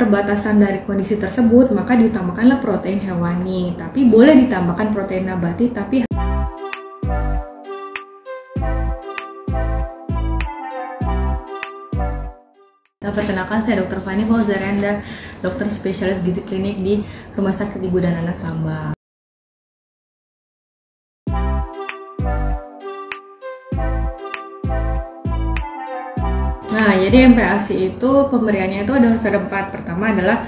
keterbatasan dari kondisi tersebut, maka diutamakanlah protein hewani. Tapi boleh ditambahkan protein nabati, tapi perkenalkan, saya Dr. Fani Fauzarianda, dokter spesialis gizi klinik di Rumah Sakit Ibu dan Anak Tambang. Nah, jadi MPASI itu pemberiannya itu harus ada 4. Pertama adalah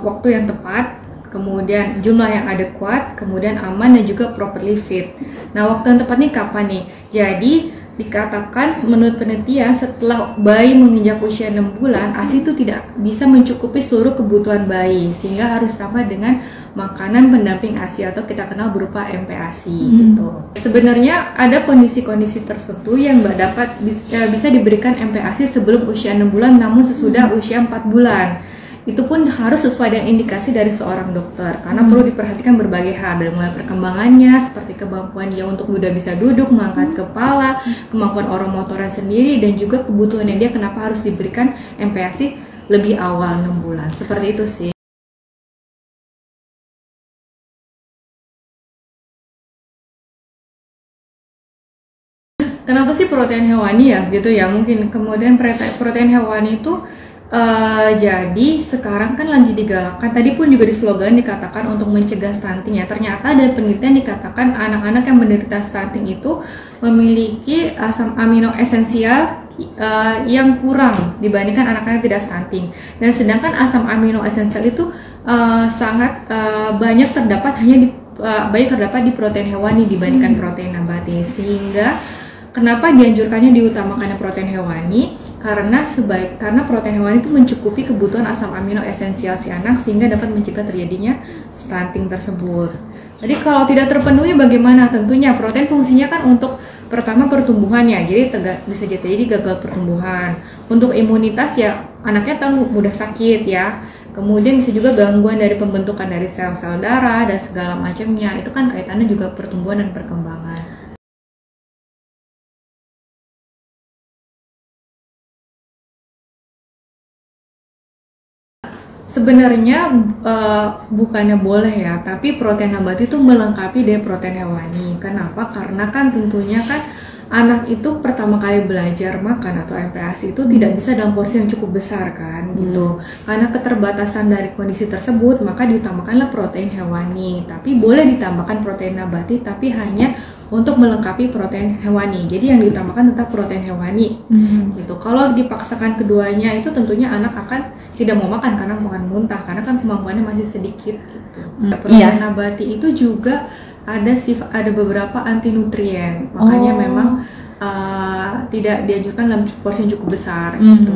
waktu yang tepat, kemudian jumlah yang adekuat, kemudian aman dan juga properly fit. Nah, waktu yang tepat nih kapan nih? Jadi dikatakan menurut penelitian setelah bayi menginjak usia 6 bulan, ASI itu tidak bisa mencukupi seluruh kebutuhan bayi, sehingga harus tambah dengan makanan pendamping ASI atau kita kenal berupa MPASI gitu. Sebenarnya ada kondisi-kondisi tertentu yang bisa diberikan MPASI sebelum usia 6 bulan namun sesudah usia 4 bulan. Itu pun harus sesuai dengan indikasi dari seorang dokter, karena perlu diperhatikan berbagai hal, dari mulai perkembangannya seperti kemampuan dia untuk udah bisa duduk, mengangkat kepala, kemampuan oromotornya sendiri, dan juga kebutuhannya dia kenapa harus diberikan MPASI lebih awal 6 bulan. Seperti itu sih. Kenapa sih protein hewani ya gitu ya, mungkin kemudian protein hewani itu jadi sekarang kan lagi digalakkan, tadi pun juga di slogan dikatakan untuk mencegah stunting ya. Ternyata dari penelitian dikatakan anak-anak yang menderita stunting itu memiliki asam amino esensial yang kurang dibandingkan anak-anak yang tidak stunting. Dan sedangkan asam amino esensial itu sangat banyak terdapat di protein hewani dibandingkan protein nabati. Sehingga kenapa dianjurkannya diutamakannya protein hewani? Karena protein hewani itu mencukupi kebutuhan asam amino esensial si anak sehingga dapat mencegah terjadinya stunting tersebut. Jadi kalau tidak terpenuhi bagaimana? Tentunya protein fungsinya kan untuk pertama pertumbuhan ya, jadi bisa jadi gagal pertumbuhan. Untuk imunitas ya, anaknya kan mudah sakit ya. Kemudian bisa juga gangguan dari pembentukan dari sel-sel darah dan segala macamnya. Itu kan kaitannya juga pertumbuhan dan perkembangan. Sebenarnya bukannya boleh ya, tapi protein nabati itu melengkapi dari protein hewani. Kenapa? Karena kan tentunya kan anak itu pertama kali belajar makan atau MPASI itu tidak bisa dalam porsi yang cukup besar kan gitu. Karena keterbatasan dari kondisi tersebut, maka diutamakanlah protein hewani. Tapi boleh ditambahkan protein nabati, tapi hanya untuk melengkapi protein hewani. Jadi yang diutamakan tetap protein hewani gitu. Kalau dipaksakan keduanya itu tentunya anak akan tidak mau makan karena makan muntah, karena kan kemampuannya masih sedikit gitu. Protein nabati itu juga ada beberapa anti nutrien, makanya memang tidak dianjurkan dalam porsi yang cukup besar gitu.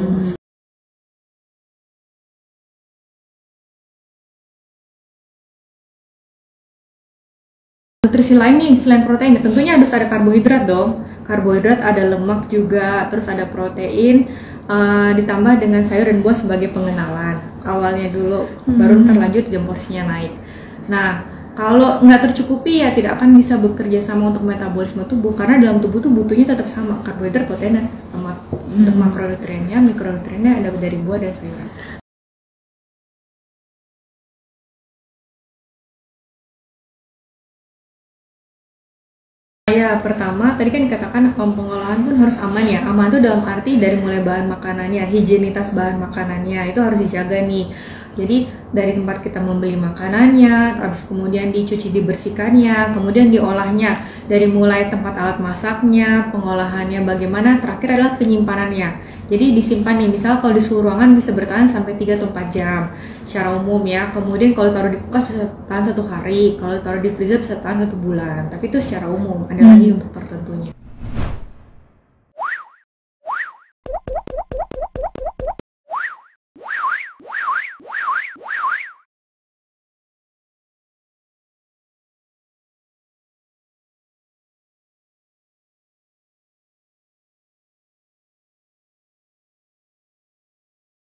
Nutrisi lain nih selain protein, tentunya harus ada karbohidrat dong. Karbohidrat, ada lemak juga, terus ada protein, ditambah dengan sayur dan buah sebagai pengenalan awalnya dulu, baru terlanjut jam porsinya naik. Nah, kalau nggak tercukupi ya tidak akan bisa bekerja sama untuk metabolisme tubuh, karena dalam tubuh tuh butuhnya tetap sama, karbohidrat, protein, dan lemak. Untuk makronutriennya, mikronutriennya ada dari buah dan sayuran. Ya, pertama tadi kan dikatakan pengolahan pun harus aman ya. Aman itu dalam arti dari mulai bahan makanannya, higienitas bahan makanannya itu harus dijaga nih. Jadi dari tempat kita membeli makanannya, habis kemudian dicuci, dibersihkannya, kemudian diolahnya, dari mulai tempat alat masaknya, pengolahannya bagaimana, terakhir adalah penyimpanannya. Jadi disimpan nih, misal kalau di suhu ruangan bisa bertahan sampai 3 atau 4 jam secara umum ya. Kemudian kalau taruh di kulkas bisa tahan 1 hari, kalau taruh di freezer bisa tahan 1 bulan. Tapi itu secara umum, ada lagi untuk tertentunya.